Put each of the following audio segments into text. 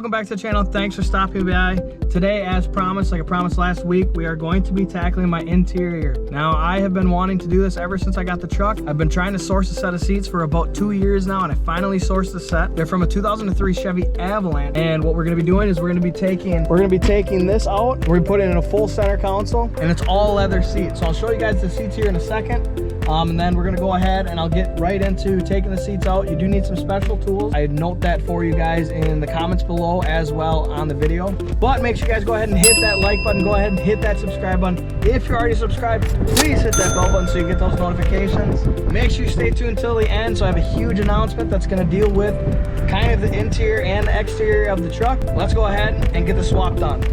welcome back to the channel. Thanks for stopping by. Today, as promised, like I promised last week, we are going to be tackling my interior. Now, I have been wanting to do this ever since I got the truck. I've been trying to source a set of seats for about 2 years now, and I finally sourced the set. They're from a 2003 Chevy Avalanche, and what we're gonna be doing is we're gonna be taking this out. We're gonna put it in a full center console, and it's all leather seats. So I'll show you guys the seats here in a second. And then we're gonna go ahead and I'll get right into taking the seats out. You do need some special tools. I note that for you guys in the comments below as well on the video. But make sure you guys go ahead and hit that like button. Go ahead and hit that subscribe button. If you're already subscribed, please hit that bell button so you get those notifications. Make sure you stay tuned until the end. So I have a huge announcement that's gonna deal with kind of the interior and the exterior of the truck. Let's go ahead and get the swap done.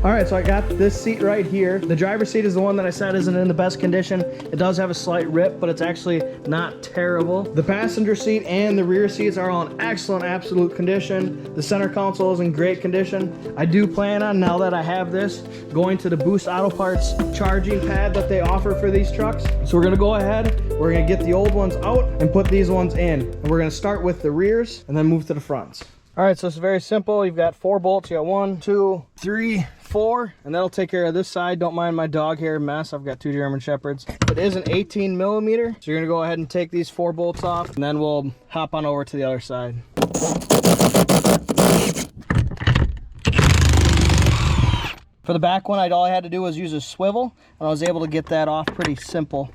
All right, so I got this seat right here. The driver's seat is the one that I said isn't in the best condition. It does have a slight rip, but it's actually not terrible. The passenger seat and the rear seats are all in excellent, absolute condition. The center console is in great condition. I do plan on, now that I have this, going to the Boost Auto Parts charging pad that they offer for these trucks. So we're gonna go ahead, we're gonna get the old ones out and put these ones in. And we're gonna start with the rears and then move to the fronts. All right, so it's very simple. You've got 4 bolts. You got 1, 2, 3, 4, and that'll take care of this side. Don't mind my dog hair mess. I've got 2 German Shepherds. It is an 18 millimeter. So you're gonna go ahead and take these 4 bolts off, and then we'll hop on over to the other side. For the back one, all I had to do was use a swivel, and I was able to get that off pretty simple.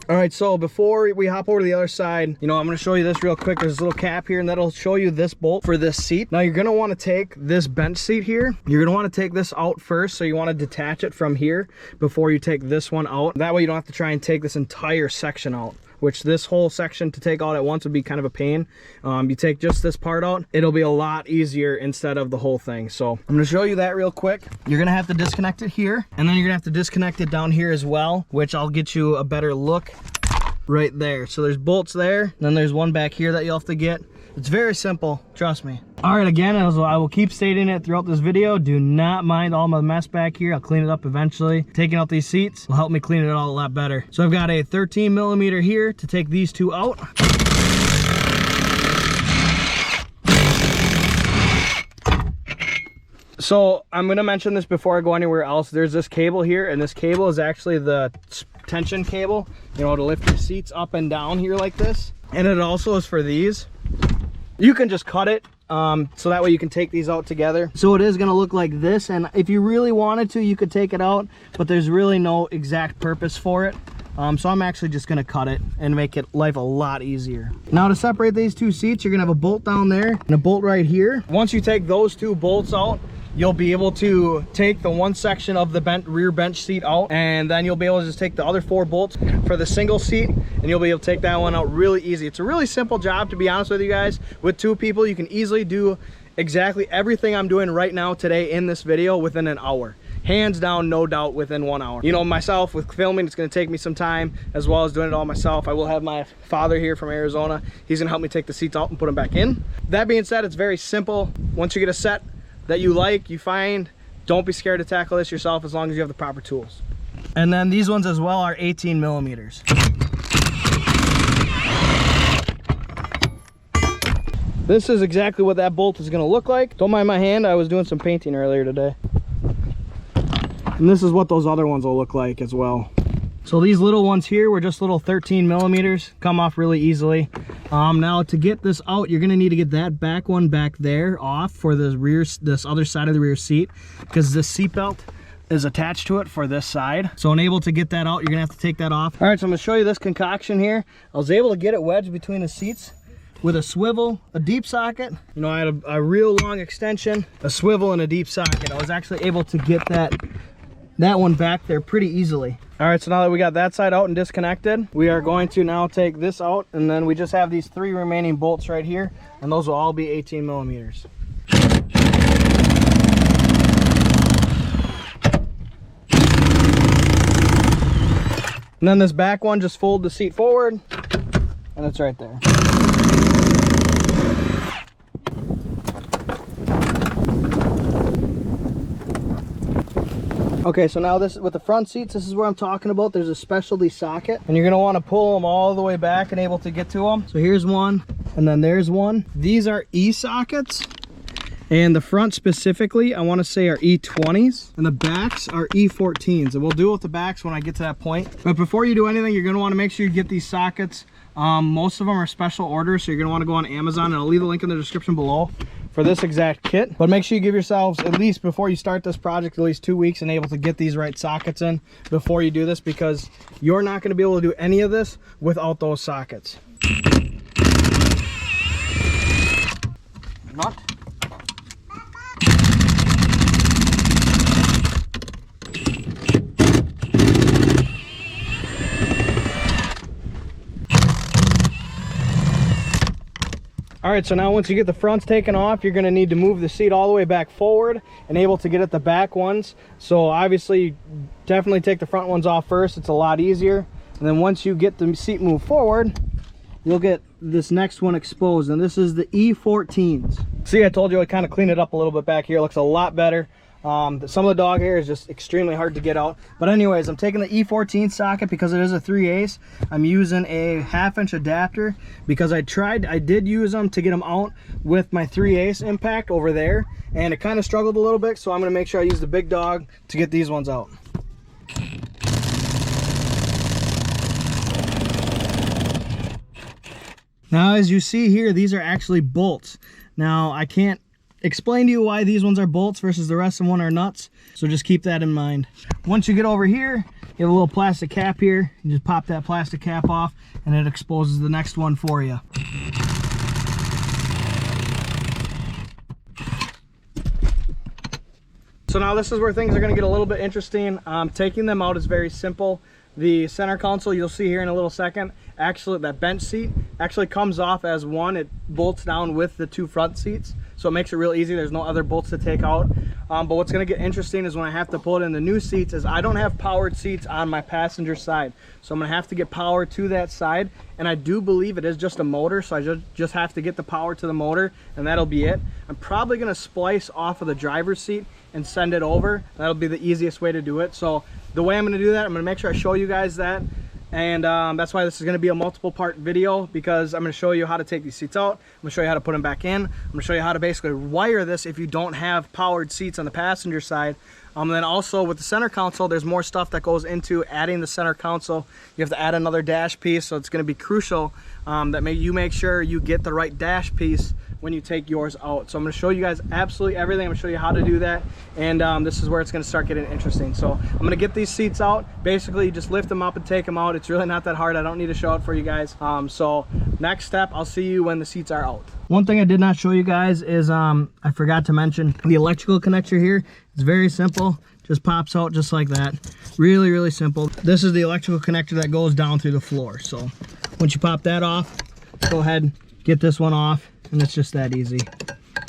All right, so before we hop over to the other side, I'm gonna show you this real quick. There's a little cap here, and that'll show you this bolt for this seat. Now you're gonna wanna take this bench seat here. You're gonna wanna take this out first, so you wanna detach it from here before you take this one out. That way you don't have to try and take this entire section out, which this whole section to take out at once would be kind of a pain. You take just this part out, it'll be a lot easier instead of the whole thing. So I'm gonna show you that real quick. You're gonna have to disconnect it here, and then you're gonna have to disconnect it down here as well, which I'll get you a better look right there. So there's bolts there, and then there's one back here that you'll have to get. It's very simple, trust me. All right, again, as I will keep stating it throughout this video, do not mind all my mess back here. I'll clean it up eventually. Taking out these seats will help me clean it all a lot better. So I've got a 13 millimeter here to take these 2 out. So I'm gonna mention this before I go anywhere else. There's this cable here, and this cable is actually the tension cable, to lift your seats up and down here like this. And it also is for these. You can just cut it, so that way you can take these out together. So it is gonna look like this, and if you really wanted to, you could take it out, but there's really no exact purpose for it. So I'm actually just gonna cut it and make life a lot easier. Now to separate these 2 seats, you're gonna have a bolt down there and a bolt right here. Once you take those 2 bolts out, you'll be able to take the one section of the rear bench seat out, and then you'll be able to just take the other 4 bolts for the single seat, and you'll be able to take that one out really easy. It's a really simple job, to be honest with you guys. With 2 people, you can easily do exactly everything I'm doing right now today in this video within an hour. Hands down, no doubt, within 1 hour. Myself, with filming, it's gonna take me some time, as well as doing it all myself. I will have my father here from Arizona. He's gonna help me take the seats out and put them back in. That being said, it's very simple. Once you get a set that you find, don't be scared to tackle this yourself, as long as you have the proper tools. And then these ones as well are 18 millimeters. This is exactly what that bolt is gonna look like. Don't mind my hand, I was doing some painting earlier today. And this is what those other ones will look like as well. So these little ones here were just little 13 millimeters, come off really easily. Now to get this out, you're gonna need to get that back one back there off for the rear, this other side of the rear seat, because this seat belt is attached to it for this side. So unable to get that out, you're gonna have to take that off. All right, so I'm gonna show you this concoction here. I was able to get it wedged between the seats with a swivel, a deep socket. I had a real long extension, a swivel, and a deep socket. I was actually able to get that one back there pretty easily. All right, so now that we got that side out and disconnected, we are going to now take this out, and then we just have these 3 remaining bolts right here, and those will all be 18 millimeters. And then this back one, just fold the seat forward, and it's right there. Okay, so now this with the front seats, this is where I'm talking about. There's a specialty socket, and you're gonna want to pull them all the way back and able to get to them. So here's one, and then there's one. These are E sockets, and the front specifically, I want to say are E20s, and the backs are E14s. And we'll deal with the backs when I get to that point. But before you do anything, you're gonna want to make sure you get these sockets. Most of them are special orders, so you're gonna want to go on Amazon, and I'll leave a link in the description below for this exact kit. But make sure you give yourselves, at least before you start this project, at least 2 weeks and able to get these right sockets in before you do this, because you're not going to be able to do any of this without those sockets. Nut. All right, so now once you get the fronts taken off, you're gonna need to move the seat all the way back forward and able to get at the back ones. So obviously, definitely take the front ones off first. It's a lot easier. And then once you get the seat moved forward, you'll get this next one exposed. And this is the E14s. See, I told you I kind of cleaned it up a little bit back here. It looks a lot better. Some of the dog hair is just extremely hard to get out. But anyways, I'm taking the E14 socket because it is a 3/8. I'm using a 1/2-inch adapter because I did use them to get them out with my 3/8 impact over there, and it kind of struggled a little bit, so I'm going to make sure I use the big dog to get these ones out. Now, as you see here, these are actually bolts. Now, I can't explain to you why these ones are bolts versus the rest of them are nuts, so just keep that in mind. Once you get over here, you have a little plastic cap here. You just pop that plastic cap off and it exposes the next one for you. So now this is where things are going to get a little bit interesting. Taking them out is very simple. The center console, you'll see here in a little second, actually that bench seat actually comes off as one. It bolts down with the 2 front seats, so it makes it real easy. There's no other bolts to take out. But what's going to get interesting is when I have to pull it in the new seats, is I don't have powered seats on my passenger side, so I'm going to have to get power to that side. And I do believe it is just a motor, so I just have to get the power to the motor, and that'll be it. I'm probably going to splice off of the driver's seat and send it over. That'll be the easiest way to do it. So the way I'm going to do that, I'm going to make sure I show you guys that. And that's why this is going to be a multiple part video, because I'm going to show you how to take these seats out. I'm going to show you how to put them back in. I'm going to show you how to basically wire this if you don't have powered seats on the passenger side. Then also with the center console, there's more stuff that goes into adding the center console. You have to add another dash piece, so it's going to be crucial that you make sure you get the right dash piece when you take yours out. So I'm going to show you guys absolutely everything. I'm going to show you how to do that, and this is where it's going to start getting interesting. So I'm going to get these seats out. Basically, you just lift them up and take them out. It's really not that hard. I don't need to show it for you guys. So next step, I'll see you when the seats are out. One thing I did not show you guys is I forgot to mention the electrical connector here. It's very simple. Just pops out just like that. Really, really simple. This is the electrical connector that goes down through the floor. So once you pop that off, go ahead, get this one off, and it's just that easy.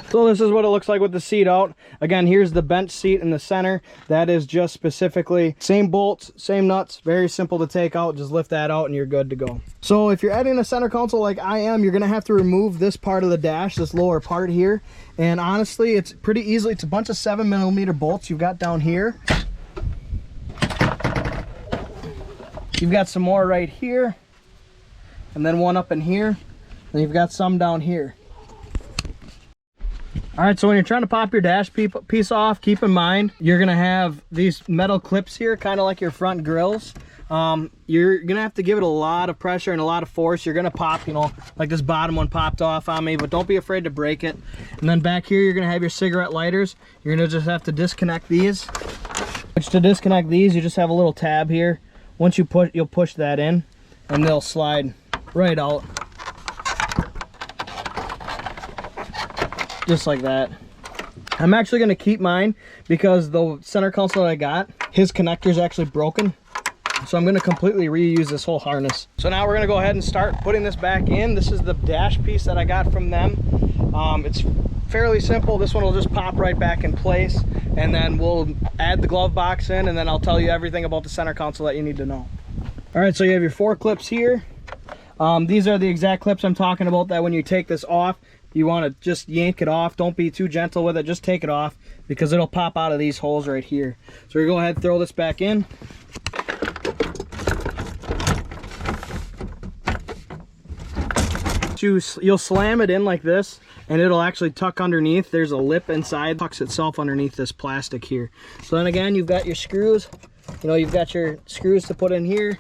So this is what it looks like with the seat out. Again, here's the bench seat in the center. That is just specifically same bolts, same nuts, very simple to take out. Just lift that out and you're good to go. So if you're adding a center console like I am, you're gonna have to remove this part of the dash, this lower part here. And honestly, it's pretty easily, it's a bunch of 7mm bolts you've got down here. You've got some more right here, and then one up in here. Then you've got some down here. All right, so when you're trying to pop your dash piece off, keep in mind you're gonna have these metal clips here, kind of like your front grills. You're gonna have to give it a lot of pressure and a lot of force. You're gonna pop, you know, like this bottom one popped off on me, but don't be afraid to break it. And then back here, you're gonna have your cigarette lighters. You're gonna just have to disconnect these. Which to disconnect these, you just have a little tab here. Once you push, you'll push that in, and they'll slide right out. Just like that. I'm actually going to keep mine because the center console that I got, his connector is actually broken. So I'm going to completely reuse this whole harness. So now we're going to go ahead and start putting this back in. This is the dash piece that I got from them. It's fairly simple. This one will just pop right back in place, and then we'll add the glove box in, and then I'll tell you everything about the center console that you need to know. All right, so you have your 4 clips here. These are the exact clips I'm talking about, that when you take this off, you want to just yank it off. Don't be too gentle with it, just take it off because it'll pop out of these holes right here. So we're gonna go ahead and throw this back in. You'll slam it in like this and it'll actually tuck underneath. There's a lip inside, tucks itself underneath this plastic here. So then again, you've got your screws. You know, you've got your screws to put in here.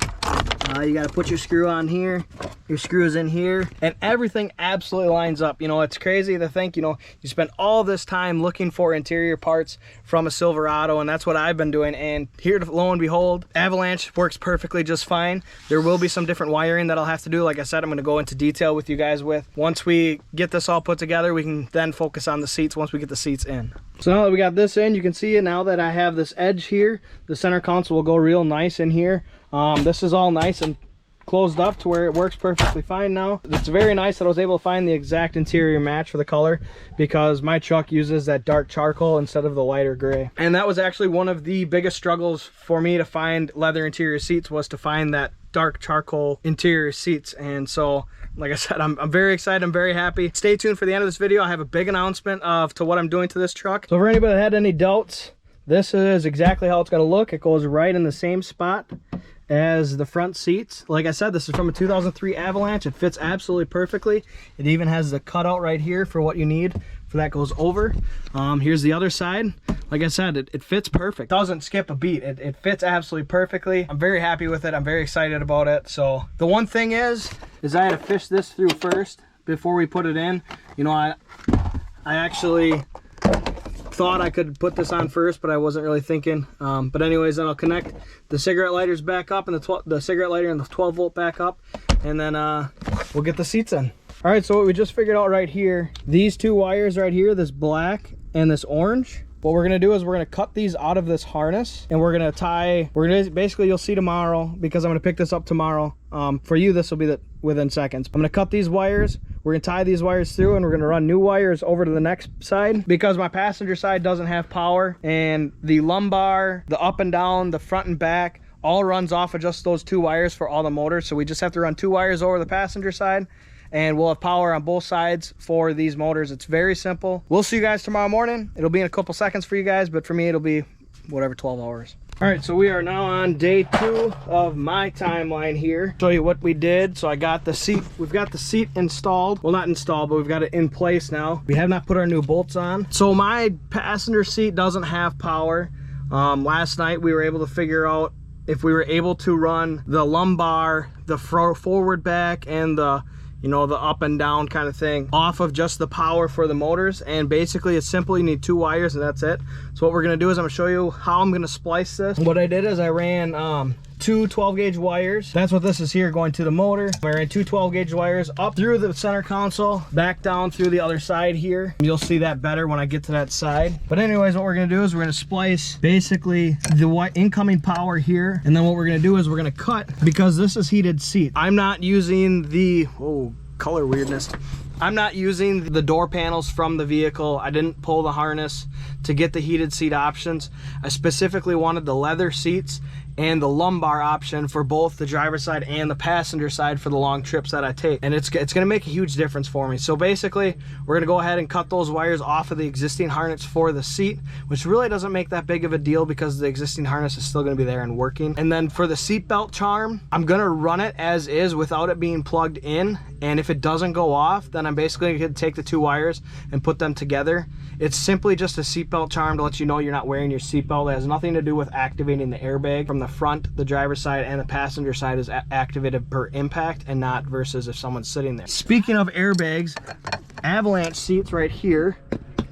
You got to put your screw on here, your screws in here, and everything absolutely lines up. You know, it's crazy to think, you know, you spend all this time looking for interior parts from a Silverado, and that's what I've been doing. And here, lo and behold, Avalanche works perfectly just fine. There will be some different wiring that I'll have to do. Like I said, I'm going to go into detail with you guys with. Once we get this all put together, we can then focus on the seats once we get the seats in. So now that we got this in, you can see it now that I have this edge here. The center console will go real nice in here. This is all nice and closed up to where it works perfectly fine now. It's very nice that I was able to find the exact interior match for the color because my truck uses that dark charcoal instead of the lighter gray. And that was actually one of the biggest struggles for me to find leather interior seats, was to find that dark charcoal interior seats. And so, like I said, I'm very excited. I'm very happy. Stay tuned for the end of this video. I have a big announcement to what I'm doing to this truck. So for anybody that had any doubts, this is exactly how it's going to look. It goes right in the same spot as the front seats. Like I said, this is from a 2003 Avalanche. It fits absolutely perfectly. It even has the cutout right here for what you need for that goes over. Here's the other side. Like I said, it fits perfect. Doesn't skip a beat. It fits absolutely perfectly. I'm very happy with it. I'm very excited about it. So the one thing is I had to fish this through first before we put it in. You know, I actually thought I could put this on first, but I wasn't really thinking. But anyways, then I'll connect the cigarette lighters back up and the cigarette lighter and the 12 volt back up, and then we'll get the seats in. All right, so what we just figured out right here, these two wires right here, this black and this orange, what we're gonna do is we're gonna cut these out of this harness, and we're gonna basically, you'll see tomorrow, because I'm gonna pick this up tomorrow. For you, this will be within seconds. I'm gonna cut these wires, we're gonna tie these wires through, and we're gonna run new wires over to the next side, because my passenger side doesn't have power, and the lumbar, the up and down, the front and back, all runs off of just those two wires for all the motors. So we just have to run two wires over the passenger side, and we'll have power on both sides for these motors. It's very simple. We'll see you guys tomorrow morning. It'll be in a couple seconds for you guys, but for me, it'll be whatever, 12 hours. All right, so we are now on day 2 of my timeline here. Show you what we did. So I got the seat, we've got the seat installed. Well, not installed, but we've got it in place now. We have not put our new bolts on. So my passenger seat doesn't have power. Last night we were able to figure out if we were able to run the lumbar, the forward back, and the, you know, the up and down kind of thing off of just the power for the motors. And basically it's simple. You need 2 wires and that's it. So what we're gonna do is I'm gonna show you how I'm gonna splice this. What I did is I ran 2 12 gauge wires. That's what this is here, going to the motor. I ran 2 12 gauge wires up through the center console, back down through the other side here. You'll see that better when I get to that side. But anyways, what we're gonna do is we're gonna splice basically the incoming power here. And then what we're gonna do is we're gonna cut, because this is heated seat. I'm not using the, oh, color weirdness. I'm not using the door panels from the vehicle. I didn't pull the harness to get the heated seat options. I specifically wanted the leather seats and the lumbar option for both the driver's side and the passenger side for the long trips that I take. And it's gonna make a huge difference for me. So basically, we're gonna go ahead and cut those wires off of the existing harness for the seat, which really doesn't make that big of a deal because the existing harness is still gonna be there and working. And then for the seat belt charm, I'm gonna run it as is without it being plugged in. And if it doesn't go off, then I'm basically gonna take the 2 wires and put them together. It's simply just a seatbelt charm to let you know you're not wearing your seatbelt. It has nothing to do with activating the airbag. From the front, the driver's side, and the passenger side is activated per impact and not versus if someone's sitting there. Speaking of airbags, Avalanche seats right here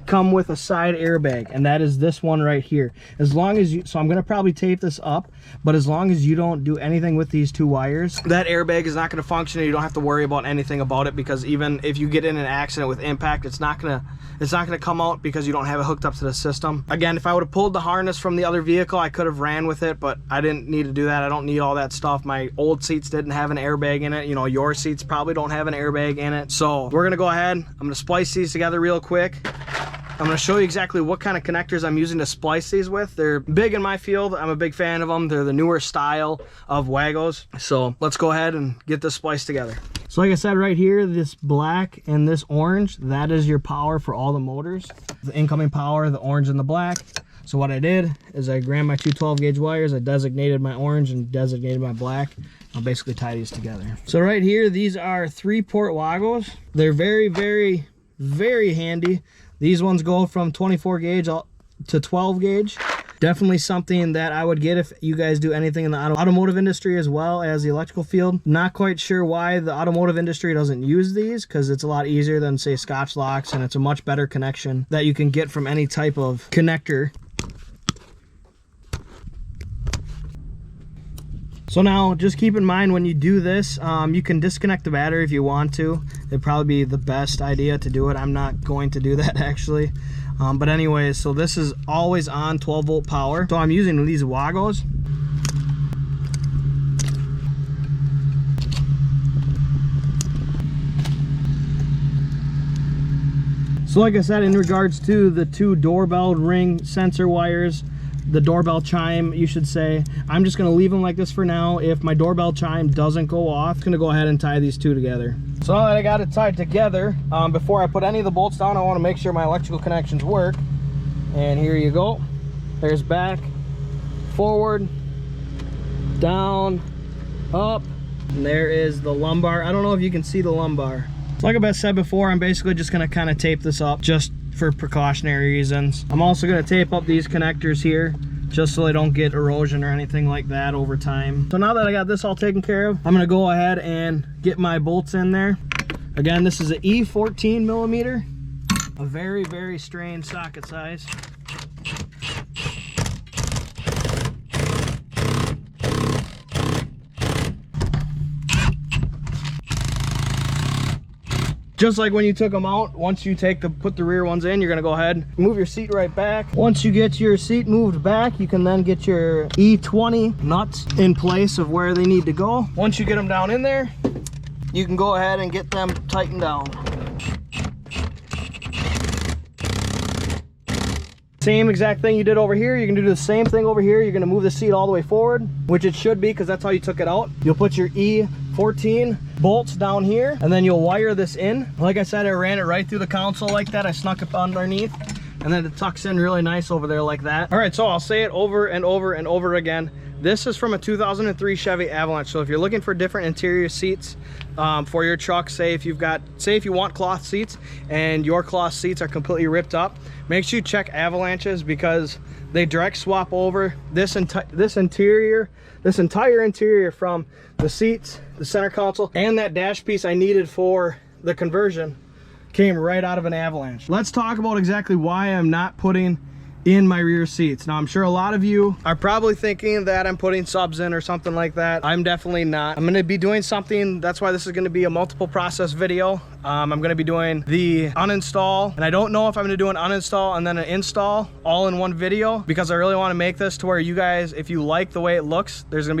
come with a side airbag, and that is this one right here. As long as you, so I'm gonna probably tape this up, but as long as you don't do anything with these 2 wires, that airbag is not gonna function, and you don't have to worry about anything about it, because even if you get in an accident with impact, it's not gonna come out because you don't have it hooked up to the system. Again, if I would have pulled the harness from the other vehicle, I could have ran with it, but I didn't need to do that. I don't need all that stuff. My old seats didn't have an airbag in it. You know, your seats probably don't have an airbag in it. So we're gonna go ahead, I'm gonna splice these together real quick. I'm gonna show you exactly what kind of connectors I'm using to splice these with. They're big in my field. I'm a big fan of them. They're the newer style of Wagos. So let's go ahead and get this spliced together. So like I said, right here, this black and this orange, that is your power for all the motors. The incoming power, the orange and the black. So what I did is I grabbed my two 12 gauge wires, I designated my orange and designated my black. I'll basically tie these together. So right here, these are 3-port Wagos. They're very, very, very handy. These ones go from 24 gauge to 12 gauge. Definitely something that I would get if you guys do anything in the automotive industry as well as the electrical field. Not quite sure why the automotive industry doesn't use these, because it's a lot easier than, say, Scotch locks, and it's a much better connection that you can get from any type of connector. So now, just keep in mind when you do this, you can disconnect the battery if you want to. It'd probably be the best idea to do it. I'm not going to do that actually. But anyways, so this is always on 12 volt power. So I'm using these Wagos. So like I said, in regards to the two doorbell ring sensor wires, the doorbell chime, you should say, I'm just gonna leave them like this for now. If my doorbell chime doesn't go off, I'm gonna go ahead and tie these two together. So now that I got it tied together, before I put any of the bolts down, I wanna make sure my electrical connections work. And here you go. There's back, forward, down, up, and there is the lumbar. I don't know if you can see the lumbar. Like I said before, I'm basically just gonna kind of tape this up just for precautionary reasons. I'm also going to tape up these connectors here just so they don't get erosion or anything like that over time. So now that I got this all taken care of, I'm going to go ahead and get my bolts in there. Again, this is an E14 millimeter, a very, very strained socket size. Just like when you took them out, once you put the rear ones in, you're gonna go ahead and move your seat right back. Once you get your seat moved back, you can then get your E20 nuts in place of where they need to go. Once you get them down in there, you can go ahead and get them tightened down. Same exact thing you did over here, you can do the same thing over here. You're gonna move the seat all the way forward, which it should be because that's how you took it out. You'll put your E14 bolts down here, and then you'll wire this in. Like I said, I ran it right through the console like that. I snuck it underneath, and then it tucks in really nice over there like that. All right, so I'll say it over and over and over again. This is from a 2003 Chevy Avalanche. So if you're looking for different interior seats for your truck, say if you want cloth seats and your cloth seats are completely ripped up, make sure you check Avalanches because they direct swap over this entire interior from the seats, the center console, and that dash piece I needed for the conversion came right out of an Avalanche. Let's talk about exactly why I'm not putting in my rear seats. Now I'm sure a lot of you are probably thinking that I'm putting subs in or something like that. I'm definitely not. I'm going to be doing something, that's why this is going to be a multiple process video. I'm going to be doing the uninstall, and I don't know if I'm going to do an uninstall and then an install all in one video, because I really want to make this to where you guys, if you like the way it looks, there's going to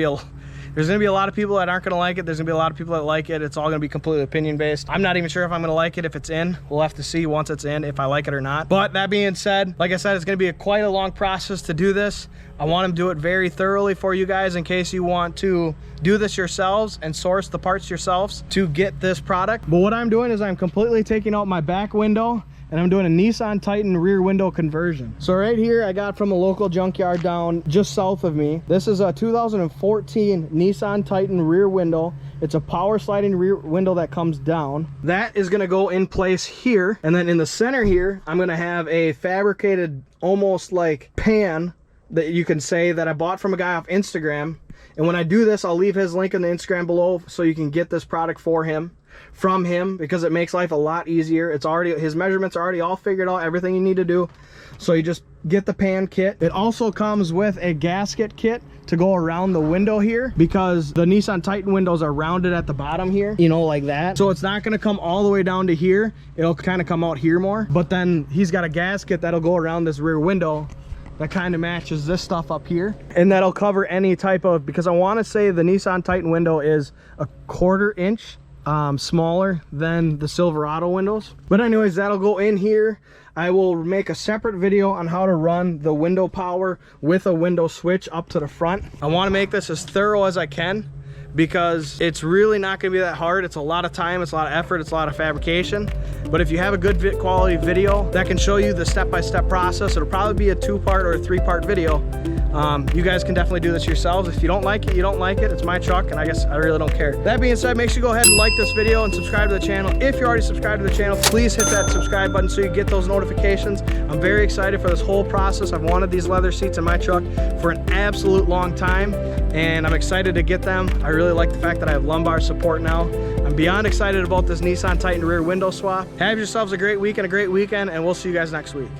be a lot of people that aren't going to like it. There's going to be a lot of people that like it. It's all going to be completely opinion based. I'm not even sure if I'm going to like it if it's in. We'll have to see once it's in if I like it or not. But that being said, like I said, it's going to be quite a long process to do this. I want to do it very thoroughly for you guys in case you want to do this yourselves and source the parts yourselves to get this product. But what I'm doing is I'm completely taking out my back window, and I'm doing a Nissan Titan rear window conversion. So right here, I got from a local junkyard down just south of me. This is a 2014 Nissan Titan rear window. It's a power sliding rear window that comes down. That is gonna go in place here. And then in the center here, I'm gonna have a fabricated, almost like pan that you can say that I bought from a guy off Instagram. And when I do this, I'll leave his link in the Instagram below so you can get this product from him, because it makes life a lot easier. It's already, his measurements are already all figured out, everything you need to do. So you just get the pan kit. It also comes with a gasket kit to go around the window here, because the Nissan Titan windows are rounded at the bottom here, you know, like that. So it's not going to come all the way down to here. It'll kind of come out here more, but then he's got a gasket that'll go around this rear window that kind of matches this stuff up here, and that'll cover any type of, because I want to say the Nissan Titan window is a 1/4 inch smaller than the Silverado windows. But anyways, that'll go in here. I will make a separate video on how to run the window power with a window switch up to the front. I want to make this as thorough as I can, because it's really not going to be that hard. It's a lot of time, it's a lot of effort, it's a lot of fabrication. But if you have a good quality video that can show you the step-by-step process, it'll probably be a 2-part or a 3-part video. You guys can definitely do this yourselves. If you don't like it, you don't like it. It's my truck, and I guess I really don't care. That being said, make sure you go ahead and like this video and subscribe to the channel. If you're already subscribed to the channel, please hit that subscribe button so you get those notifications. I'm very excited for this whole process. I've wanted these leather seats in my truck for an absolute long time, and I'm excited to get them. I really like the fact that I have lumbar support now. I'm beyond excited about this Nissan Titan rear window swap. Have yourselves a great week and a great weekend, and we'll see you guys next week.